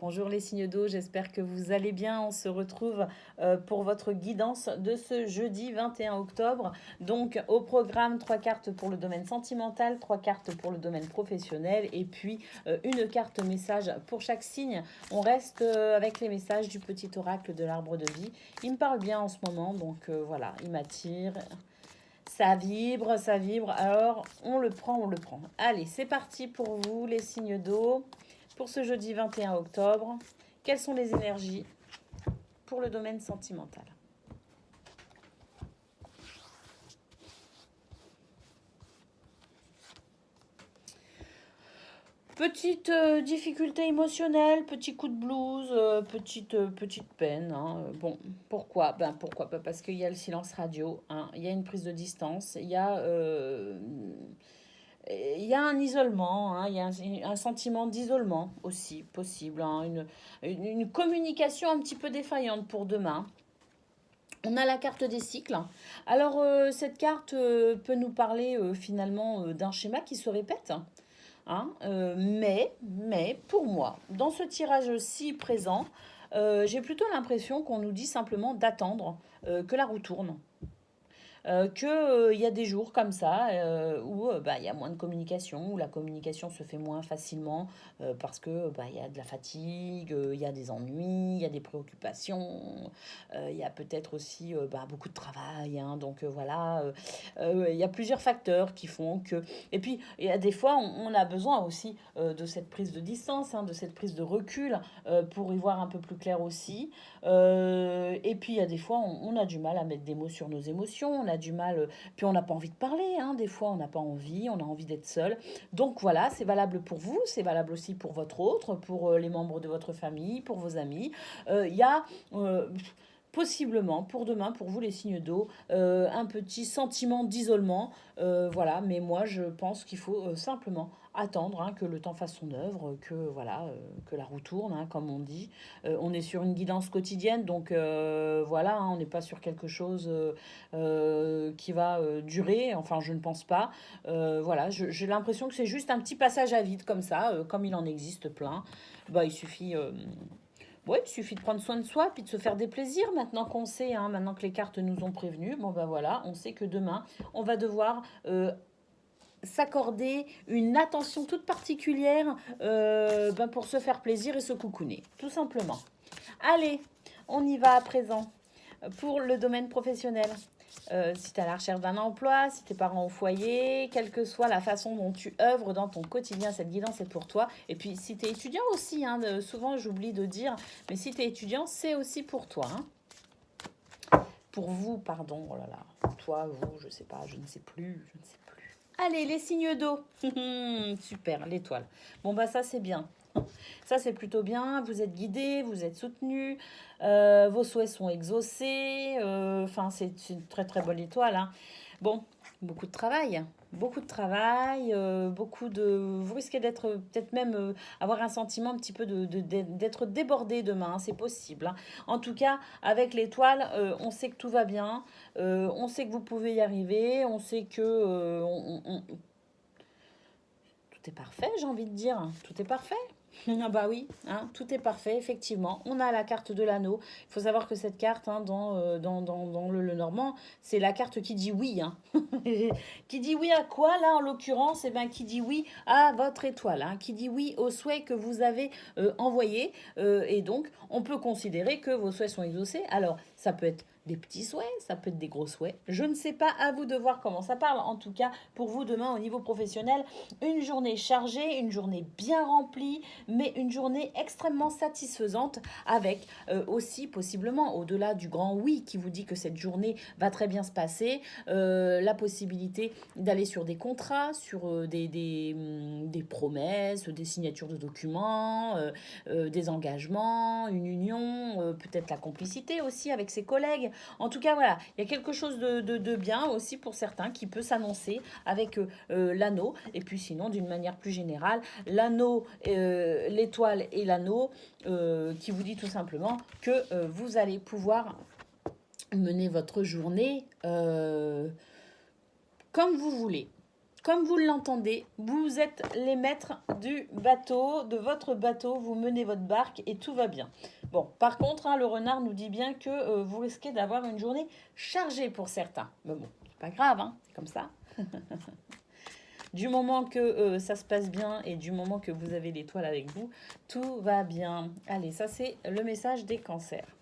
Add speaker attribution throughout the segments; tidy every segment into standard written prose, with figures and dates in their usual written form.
Speaker 1: Bonjour les signes d'eau, j'espère que vous allez bien. On se retrouve pour votre guidance de ce jeudi 21 octobre. Donc au programme, 3 cartes pour le domaine sentimental, 3 cartes pour le domaine professionnel et puis une carte message pour chaque signe. On reste avec les messages du petit oracle de l'arbre de vie. Il me parle bien en ce moment, donc voilà, il m'attire. Ça vibre, ça vibre. Alors on le prend, on le prend. Allez, c'est parti pour vous les signes d'eau. Pour ce jeudi 21 octobre, quelles sont les énergies pour le domaine sentimental? Petite difficulté émotionnelle, petit coup de blues, petite peine. Hein. Bon, pourquoi? Ben pourquoi? Ben parce qu'il y a le silence radio, hein. Il y a une prise de distance, il y a un isolement, hein. Il y a un sentiment d'isolement aussi possible, hein. Une communication un petit peu défaillante pour demain. On a la carte des cycles. Alors, cette carte peut nous parler finalement d'un schéma qui se répète. Hein, mais pour moi, dans ce tirage-ci présent, j'ai plutôt l'impression qu'on nous dit simplement d'attendre que la roue tourne. Que il y a des jours comme ça où bah, il y a moins de communication, où la communication se fait moins facilement parce que bah, il y a de la fatigue, il y a des ennuis, il y a des préoccupations, il y a peut-être aussi bah, beaucoup de travail. Hein, donc voilà, il y a plusieurs facteurs qui font que... Et puis, il y a des fois, on a besoin aussi de cette prise de distance, hein, de cette prise de recul pour y voir un peu plus clair aussi. Et puis, il y a des fois, on a du mal à mettre des mots sur nos émotions, on a du mal, puis on n'a pas envie de parler, hein, des fois, on n'a pas envie, on a envie d'être seul. Donc voilà, c'est valable pour vous, c'est valable aussi pour votre autre, pour les membres de votre famille, pour vos amis. Il y a... Possiblement pour demain, pour vous les signes d'eau, un petit sentiment d'isolement, voilà. Mais moi, je pense qu'il faut simplement attendre hein, que le temps fasse son œuvre, que voilà, que la roue tourne, hein, comme on dit. On est sur une guidance quotidienne, donc voilà, hein, on n'est pas sur quelque chose qui va durer. Enfin, je ne pense pas. Voilà, j'ai l'impression que c'est juste un petit passage à vide comme ça, comme il en existe plein. Bah, il suffit. Ouais, il suffit de prendre soin de soi puis de se faire des plaisirs maintenant qu'on sait, hein, maintenant que les cartes nous ont prévenus. Bon ben voilà, on sait que demain, on va devoir s'accorder une attention toute particulière ben pour se faire plaisir et se coucouner, tout simplement. Allez, on y va à présent pour le domaine professionnel. Si tu es à la recherche d'un emploi, si tes parents au foyer, quelle que soit la façon dont tu œuvres dans ton quotidien, cette guidance est pour toi. Et puis si tu es étudiant aussi, hein, souvent j'oublie de dire, mais si tu es étudiant, c'est aussi pour toi. Hein. Pour vous, pardon, oh là là, toi, vous, je sais pas, je ne sais plus, je ne sais plus. Allez, les signes d'eau. Super, l'étoile. Bon, bah ça c'est bien. Ça, c'est plutôt bien. Vous êtes guidé, vous êtes soutenu, vos souhaits sont exaucés. Enfin, c'est une très très bonne étoile. Hein. Bon, beaucoup de travail. Beaucoup de travail, beaucoup de... Vous risquez d'être peut-être même avoir un sentiment un petit peu d'être débordé demain, hein, c'est possible. Hein. En tout cas, avec l'étoile, on sait que tout va bien, on sait que vous pouvez y arriver, on sait que tout est parfait, j'ai envie de dire. Tout est parfait. Ah bah oui, hein, tout est parfait, effectivement. On a la carte de l'anneau. Il faut savoir que cette carte, hein, dans le normand, c'est la carte qui dit oui. Hein. Qui dit oui à quoi, là, en l'occurrence? Eh ben, qui dit oui à votre étoile. Hein, qui dit oui aux souhaits que vous avez envoyés. Et donc, on peut considérer que vos souhaits sont exaucés. Alors, ça peut être des petits souhaits, ça peut être des gros souhaits. Je ne sais pas, à vous de voir comment ça parle. En tout cas, pour vous, demain, au niveau professionnel, une journée chargée, une journée bien remplie, mais une journée extrêmement satisfaisante avec aussi possiblement, au-delà du grand oui qui vous dit que cette journée va très bien se passer, la possibilité d'aller sur des contrats, sur des promesses, des signatures de documents, des engagements, une union, peut-être la complicité aussi avec ses collègues. En tout cas, voilà, il y a quelque chose de bien aussi pour certains qui peut s'annoncer avec l'anneau. Et puis sinon, d'une manière plus générale, l'anneau, l'étoile et l'anneau qui vous dit tout simplement que vous allez pouvoir mener votre journée comme vous voulez. comme vous l'entendez, vous êtes les maîtres du bateau, de votre bateau, vous menez votre barque et tout va bien. Bon, par contre, hein, le renard nous dit bien que vous risquez d'avoir une journée chargée pour certains. Mais bon, c'est pas grave, hein, c'est comme ça. Du moment que ça se passe bien et du moment que vous avez l'étoile avec vous, tout va bien. Allez, ça c'est le message des cancers.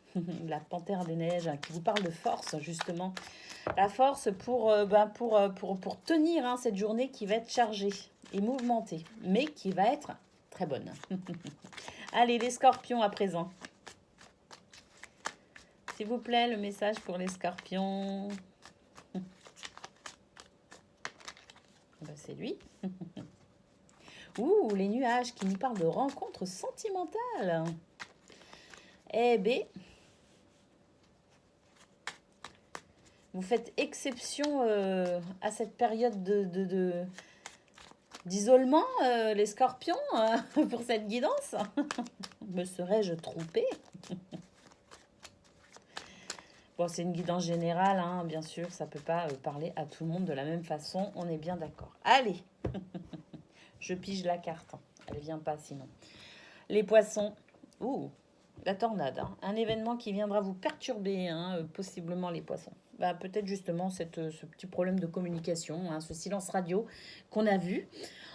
Speaker 1: La panthère des neiges qui vous parle de force, justement. La force pour tenir hein, cette journée qui va être chargée et mouvementée, mais qui va être très bonne. Allez, les scorpions à présent. S'il vous plaît, le message pour les scorpions. Ben, c'est lui. Ouh, les nuages qui nous parlent de rencontres sentimentales. Eh bien, vous faites exception à cette période d'isolement, les scorpions, pour cette guidance. Me serais-je trompée? Bon, c'est une guidance générale, hein, bien sûr, ça ne peut pas parler à tout le monde de la même façon, on est bien d'accord. Allez, je pige la carte, elle ne vient pas sinon. Les poissons, ouh, la tornade, hein, un événement qui viendra vous perturber, hein, possiblement les poissons. Bah, peut-être justement ce petit problème de communication, hein, ce silence radio qu'on a vu.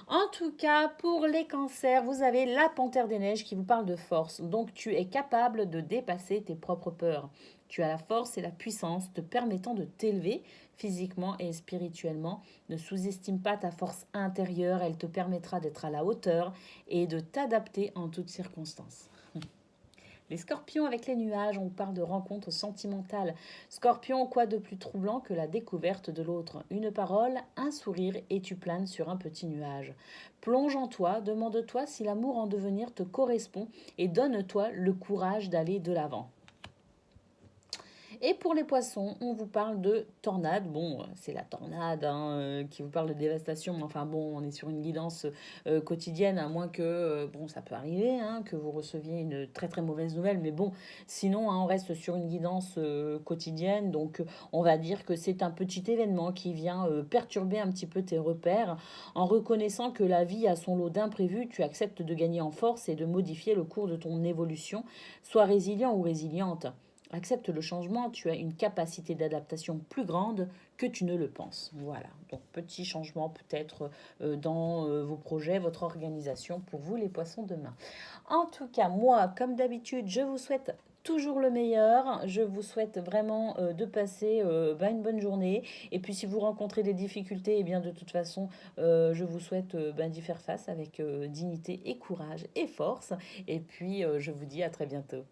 Speaker 1: En tout cas, pour les cancers, vous avez la panthère des neiges qui vous parle de force. Donc, tu es capable de dépasser tes propres peurs. Tu as la force et la puissance te permettant de t'élever physiquement et spirituellement. Ne sous-estime pas ta force intérieure, elle te permettra d'être à la hauteur et de t'adapter en toutes circonstances. Les scorpions avec les nuages, on parle de rencontres sentimentales. Scorpion, quoi de plus troublant que la découverte de l'autre? Une parole, un sourire et tu planes sur un petit nuage. Plonge en toi, demande-toi si l'amour en devenir te correspond et donne-toi le courage d'aller de l'avant. Et pour les poissons, on vous parle de tornade. Bon, c'est la tornade hein, qui vous parle de dévastation. Mais enfin bon, on est sur une guidance quotidienne, à moins que, bon, ça peut arriver, hein, que vous receviez une très très mauvaise nouvelle. Mais bon, sinon, hein, on reste sur une guidance quotidienne. Donc, on va dire que c'est un petit événement qui vient perturber un petit peu tes repères. En reconnaissant que la vie a son lot d'imprévus, tu acceptes de gagner en force et de modifier le cours de ton évolution. Sois résilient ou résiliente. Accepte le changement, tu as une capacité d'adaptation plus grande que tu ne le penses. Voilà, donc petit changement peut-être dans vos projets, votre organisation pour vous les poissons demain. En tout cas, moi, comme d'habitude, je vous souhaite toujours le meilleur. Je vous souhaite vraiment de passer une bonne journée. Et puis si vous rencontrez des difficultés, eh bien de toute façon, je vous souhaite d'y faire face avec dignité et courage et force. Et puis je vous dis à très bientôt.